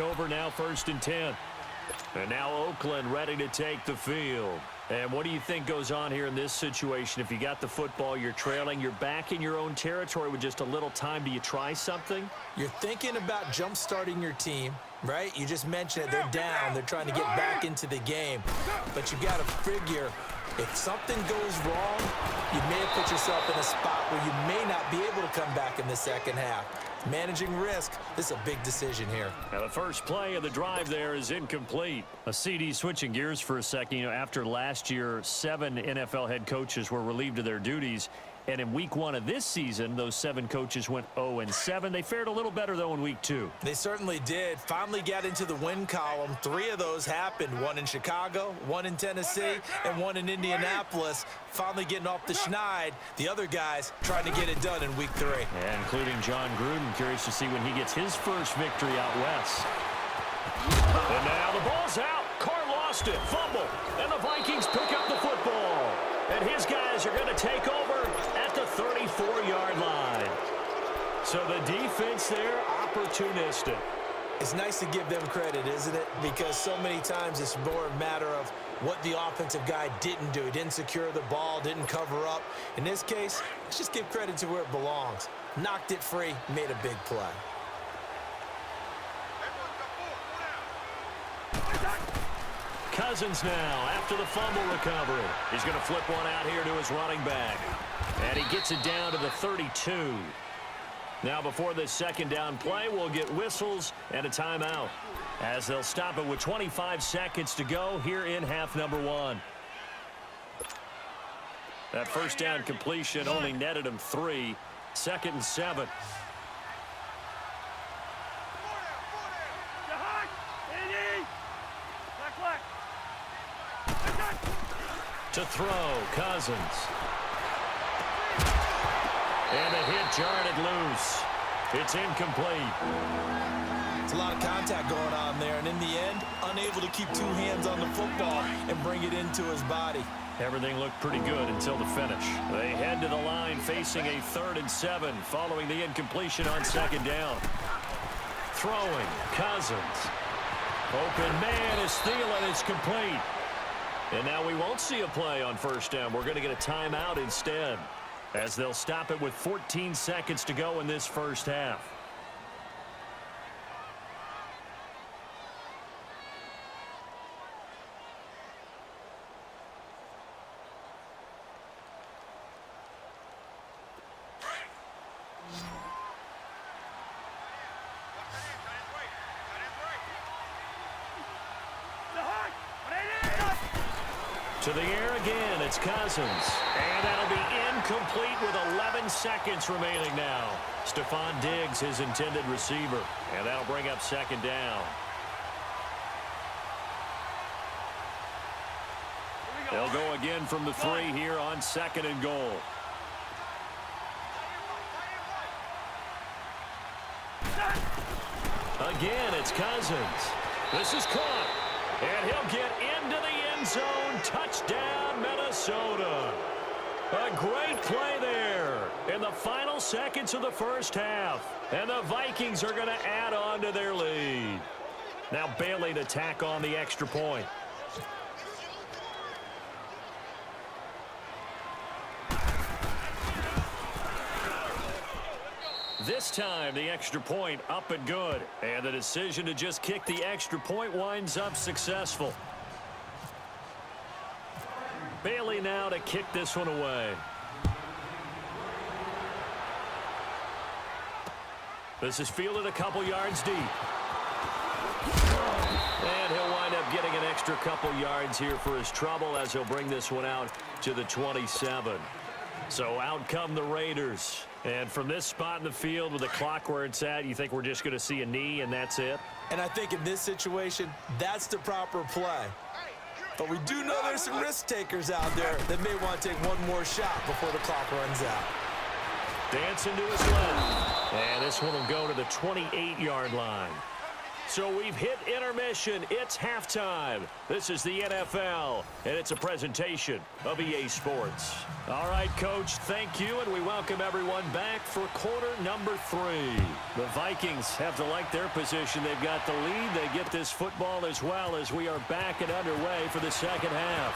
Over now, 1st and 10. And now Oakland ready to take the field. And what do you think goes on here in this situation? If you got the football, you're trailing, you're back in your own territory with just a little time. Do you try something? You're thinking about jump-starting your team, right? You just mentioned it. They're down. They're trying to get back into the game. But you got to figure, if something goes wrong, you may have put yourself in a spot where you may not be able to come back in the second half. Managing risk, this is a big decision here. Now the first play of the drive there is incomplete. A CD switching gears for a second. You know, after last year, 7 NFL head coaches were relieved of their duties. And in week 1 of this season, those 7 coaches went 0-7. They fared a little better, though, in week 2. They certainly did. Finally got into the win column. 3 of those happened. 1 in Chicago, 1 in Tennessee, and 1 in Indianapolis. Finally getting off the schneid. The other guys trying to get it done in week 3. And including John Gruden. Curious to see when he gets his first victory out west. And now the ball's out. Carr lost it. Fumble. And the Vikings pick up the football. And his guys are going to take over at the 34-yard line. So the defense there, opportunistic. It's nice to give them credit, isn't it? Because so many times it's more a matter of what the offensive guy didn't do. He didn't secure the ball, didn't cover up. In this case, let's just give credit to where it belongs. Knocked it free, made a big play. Cousins now after the fumble recovery. He's going to flip one out here to his running back. And he gets it down to the 32. Now before this second down play, we'll get whistles and a timeout, as they'll stop it with 25 seconds to go here in half number 1. That first down completion only netted him 3. 2nd and 7. To throw, Cousins. And the hit jarred it loose. It's incomplete. It's a lot of contact going on there, and in the end, unable to keep 2 hands on the football and bring it into his body. Everything looked pretty good until the finish. They head to the line facing a 3rd and 7 following the incompletion on 2nd down. Throwing, Cousins. Open man is Thielen. It's complete. And now we won't see a play on 1st down. We're going to get a timeout instead, as they'll stop it with 14 seconds to go in this first half. To the air again, it's Cousins. And that'll be incomplete with 11 seconds remaining now. Stephon Diggs, his intended receiver. And that'll bring up 2nd down. They'll go again from the 3 here on 2nd and goal. Again, it's Cousins. This is caught. And he'll get into the end zone. Touchdown, Minnesota. A great play there in the final seconds of the first half. And the Vikings are going to add on to their lead. Now Bailey to tack on the extra point. This time, the extra point up and good. And the decision to just kick the extra point winds up successful. Bailey now to kick this one away. This is fielded a couple yards deep. And he'll wind up getting an extra couple yards here for his trouble, as he'll bring this one out to the 27. So out come the Raiders. And from this spot in the field with the clock where it's at, you think we're just going to see a knee and that's it? And I think in this situation, that's the proper play. But we do know there's some risk takers out there that may want to take one more shot before the clock runs out. Dancing to his left. And this one will go to the 28-yard line. So we've hit intermission. It's halftime. This is the NFL, and it's a presentation of EA Sports. All right, Coach, thank you, and we welcome everyone back for quarter number 3. The Vikings have to like their position. They've got the lead. They get this football as well as we are back and underway for the second half.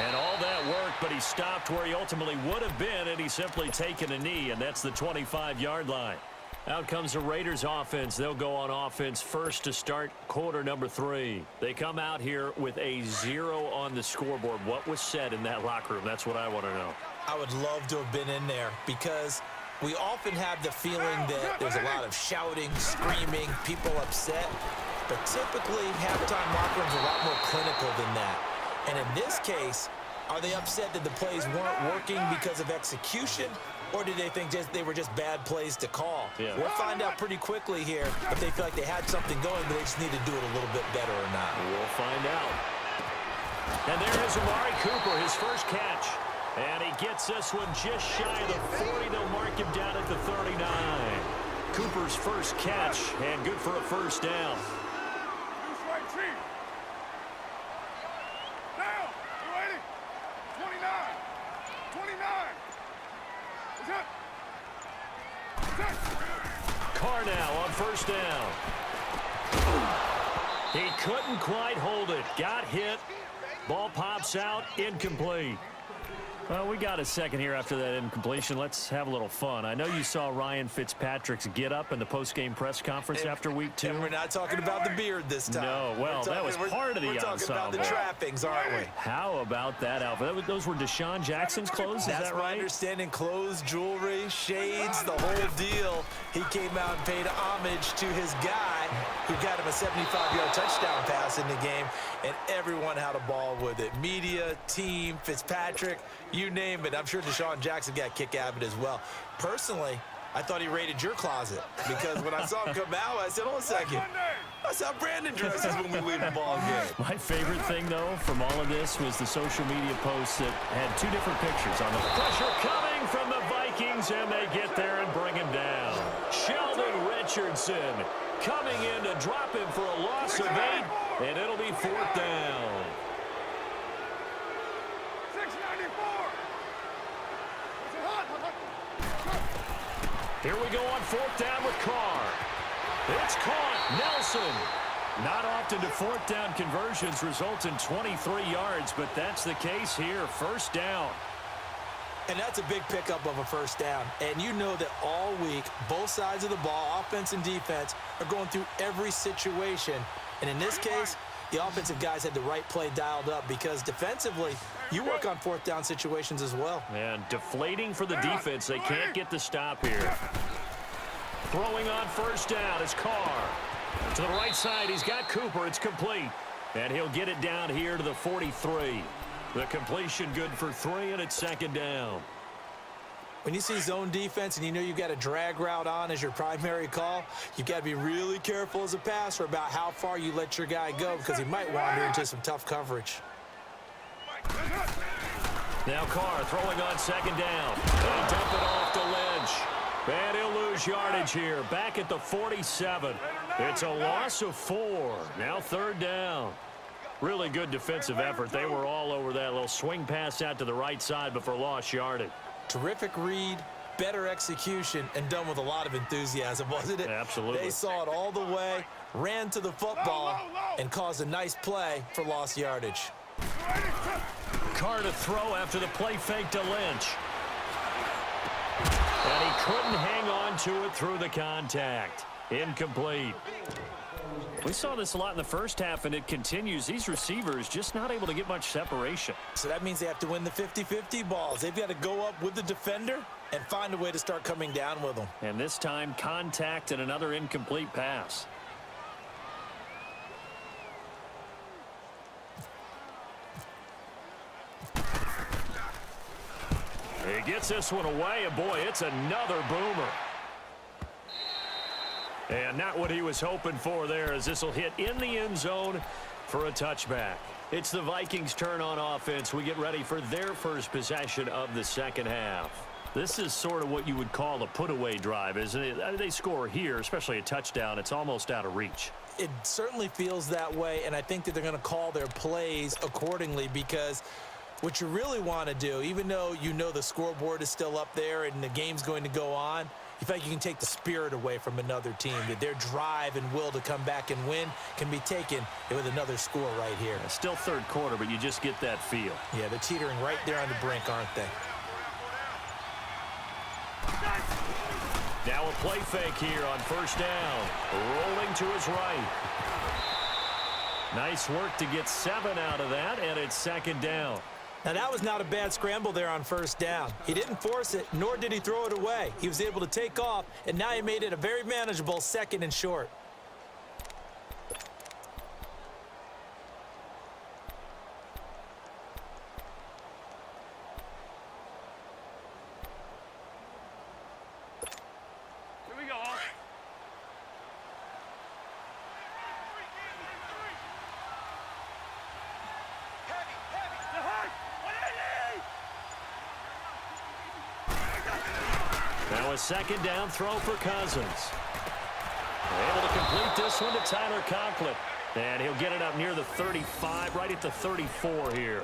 And all that work, but he stopped where he ultimately would have been, and he's simply taken a knee, and that's the 25-yard line. Out comes the Raiders offense. They'll go on offense first to start quarter number 3. They come out here with a 0 on the scoreboard. What was said in that locker room? That's what I want to know. I would love to have been in there because we often have the feeling that there's a lot of shouting, screaming, people upset. But typically, halftime locker rooms are a lot more clinical than that. And in this case, are they upset that the plays weren't working because of execution? Or did they think they were just bad plays to call? Yeah. We'll find out pretty quickly here if they feel like they had something going, but they just need to do it a little bit better or not. We'll find out. And there is Amari Cooper, his first catch. And he gets this one just shy of the 40. They'll mark him down at the 39. Cooper's first catch, and good for a first down. Carr now on first down. He couldn't quite hold it. Got hit. Ball pops out. Incomplete. Well, we got a second here after that incompletion. Let's have a little fun. I know you saw Ryan Fitzpatrick's get-up in the post-game press conference after Week 2. And we're not talking about the beard this time. No, well, that was part of the ensemble. We're talking about the trappings, aren't we? How about that outfit? Those were Deshaun Jackson's clothes, is that right? That's my understanding. Clothes, jewelry, shades, the whole deal. He came out and paid homage to his guy who got him a 75-yard touchdown pass in the game, and everyone had a ball with it. Media, team, Fitzpatrick, you name it. I'm sure Deshaun Jackson got a kick out of it as well. Personally, I thought he raided your closet because when I saw him come out, I said, hold a second. That's how Brandon dresses when we leave the ball game. My favorite thing, though, from all of this was the social media posts that had 2 different pictures on the pressure coming from the Vikings, and they get there and bring him down. Sheldon Richardson coming in to drop him for a loss of 8, and it'll be 4th down. Here we go on 4th down with Carr. It's caught. Nelson. Not often do 4th down conversions result in 23 yards, but that's the case here. First down. And that's a big pickup of a first down. And you know that all week, both sides of the ball, offense and defense, are going through every situation. And in this case, the offensive guys had the right play dialed up because defensively, you work on 4th down situations as well. And deflating for the defense. They can't get the stop here. Throwing on first down is Carr. To the right side, he's got Cooper. It's complete. And he'll get it down here to the 43. The completion good for 3, and it's 2nd down. When you see zone defense and you know you've got a drag route on as your primary call, you've got to be really careful as a passer about how far you let your guy go because he might wander into some tough coverage. Now Carr throwing on 2nd down. And dump it off to Lynch. And he'll lose yardage here. Back at the 47. It's a loss of 4. Now 3rd down. Really good defensive effort. They were all over that little swing pass out to the right side before lost yardage. Terrific read, better execution, and done with a lot of enthusiasm, wasn't it? Absolutely. They saw it all the way, ran to the football, and caused a nice play for lost yardage. Carr to throw after the play fake to Lynch. And he couldn't hang on to it through the contact. Incomplete. We saw this a lot in the first half, and it continues. These receivers just not able to get much separation. So that means they have to win the 50-50 balls. They've got to go up with the defender and find a way to start coming down with them. And this time, contact and another incomplete pass. He gets this one away, and boy, it's another boomer. And not what he was hoping for there, as this will hit in the end zone for a touchback. It's the Vikings' turn on offense. We get ready for their first possession of the second half. This is sort of what you would call a put-away drive, isn't it? They score here, especially a touchdown. It's almost out of reach. It certainly feels that way, and I think that they're going to call their plays accordingly, because what you really want to do, even though you know the scoreboard is still up there and the game's going to go on, you feel like you can take the spirit away from another team, that their drive and will to come back and win can be taken with another score right here. Still third quarter, but you just get that feel. Yeah, they're teetering right there on the brink, aren't they? Now a play fake here on first down. Rolling to his right. Nice work to get 7 out of that, and it's second down. Now, that was not a bad scramble there on first down. He didn't force it, nor did he throw it away. He was able to take off, and now he made it a very manageable 2nd and short. Here we go. Now a second down throw for Cousins. Able to complete this one to Tyler Conklin. And he'll get it up near the 35, right at the 34 here.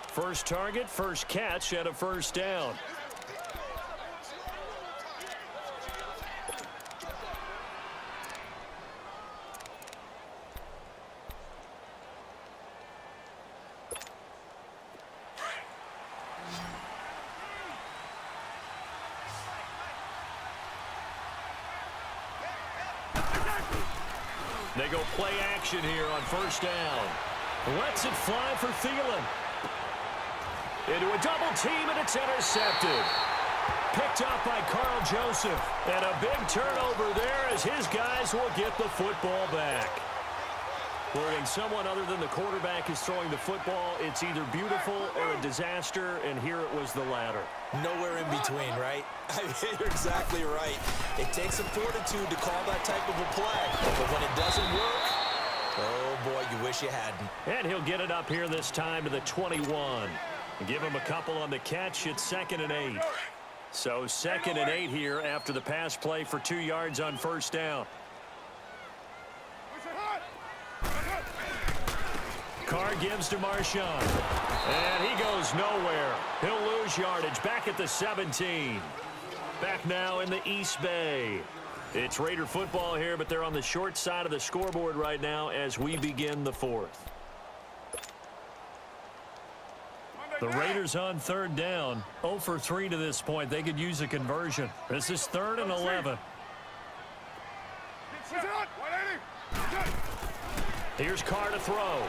First target, first catch, and a first down. They go play action here on first down. Lets it fly for Thielen. Into a double team, and it's intercepted. Picked up by Carl Joseph. And a big turnover there as his guys will get the football back. When someone other than the quarterback is throwing the football, it's either beautiful or a disaster, and here it was the latter. Nowhere in between, right? You're exactly right. It takes some fortitude to call that type of a play. But when it doesn't work, oh boy, you wish you hadn't. And he'll get it up here this time to the 21. Give him a couple on the catch. It's 2nd and 8. So 2nd and 8 here after the pass play for 2 yards on first down. Carr gives to Marshawn. And he goes nowhere. He'll lose yardage back at the 17. Back now in the East Bay. It's Raider football here, but they're on the short side of the scoreboard right now as we begin the 4th. The Raiders on third down. 0 for 3 to this point. They could use a conversion. This is 3rd and 11. Here's Carr to throw.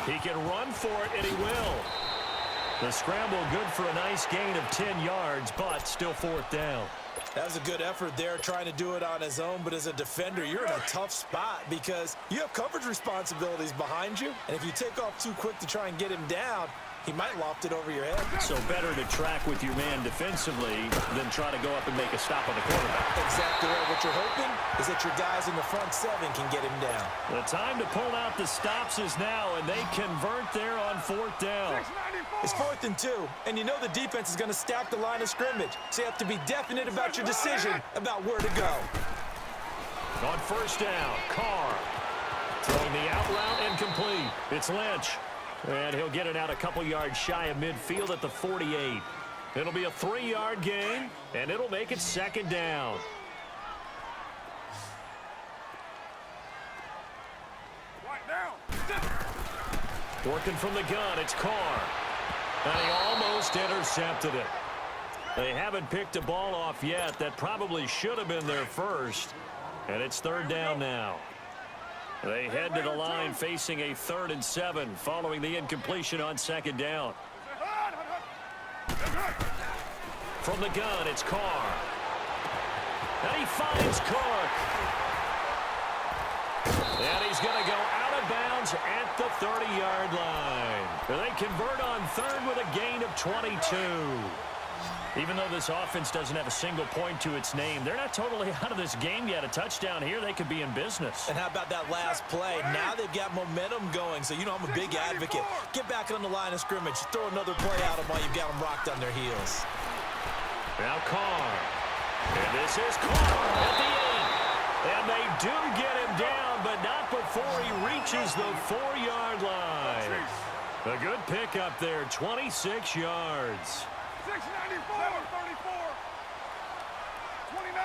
He can run for it, and he will. The scramble good for a nice gain of 10 yards, but still 4th down. That was a good effort there, trying to do it on his own, but as a defender, you're in a tough spot because you have coverage responsibilities behind you, and if you take off too quick to try and get him down, he might loft it over your head. So better to track with your man defensively than try to go up and make a stop on the quarterback. Exactly right. What you're hoping is that your guys in the front 7 can get him down. The time to pull out the stops is now, and they convert there on 4th down. It's 4th and 2, and you know the defense is going to stack the line of scrimmage, so you have to be definite about your decision about where to go. On first down, Carr throwing the out route and complete. It's Lynch. And he'll get it out a couple yards shy of midfield at the 48. It'll be a 3-yard gain, and it'll make it 2nd down. Working from the gun, it's Carr. And he almost intercepted it. They haven't picked a ball off yet. That probably should have been their first. And it's 3rd down now. They head to the line facing a 3rd and 7 following the incompletion on 2nd down. From the gun, it's Carr. And he finds Clark. And he's going to go out of bounds at the 30-yard line. They convert on 3rd with a gain of 22. Even though this offense doesn't have a single point to its name, they're not totally out of this game yet. A touchdown here, they could be in business. And how about that last play? Now they've got momentum going, so you know I'm a big advocate. Get back on the line of scrimmage. Throw another play at them while you've got them rocked on their heels. Now Carr. And this is Carr at the end. And they do get him down, but not before he reaches the 4-yard line. A good pick up there, 26 yards. 694, 34, 29.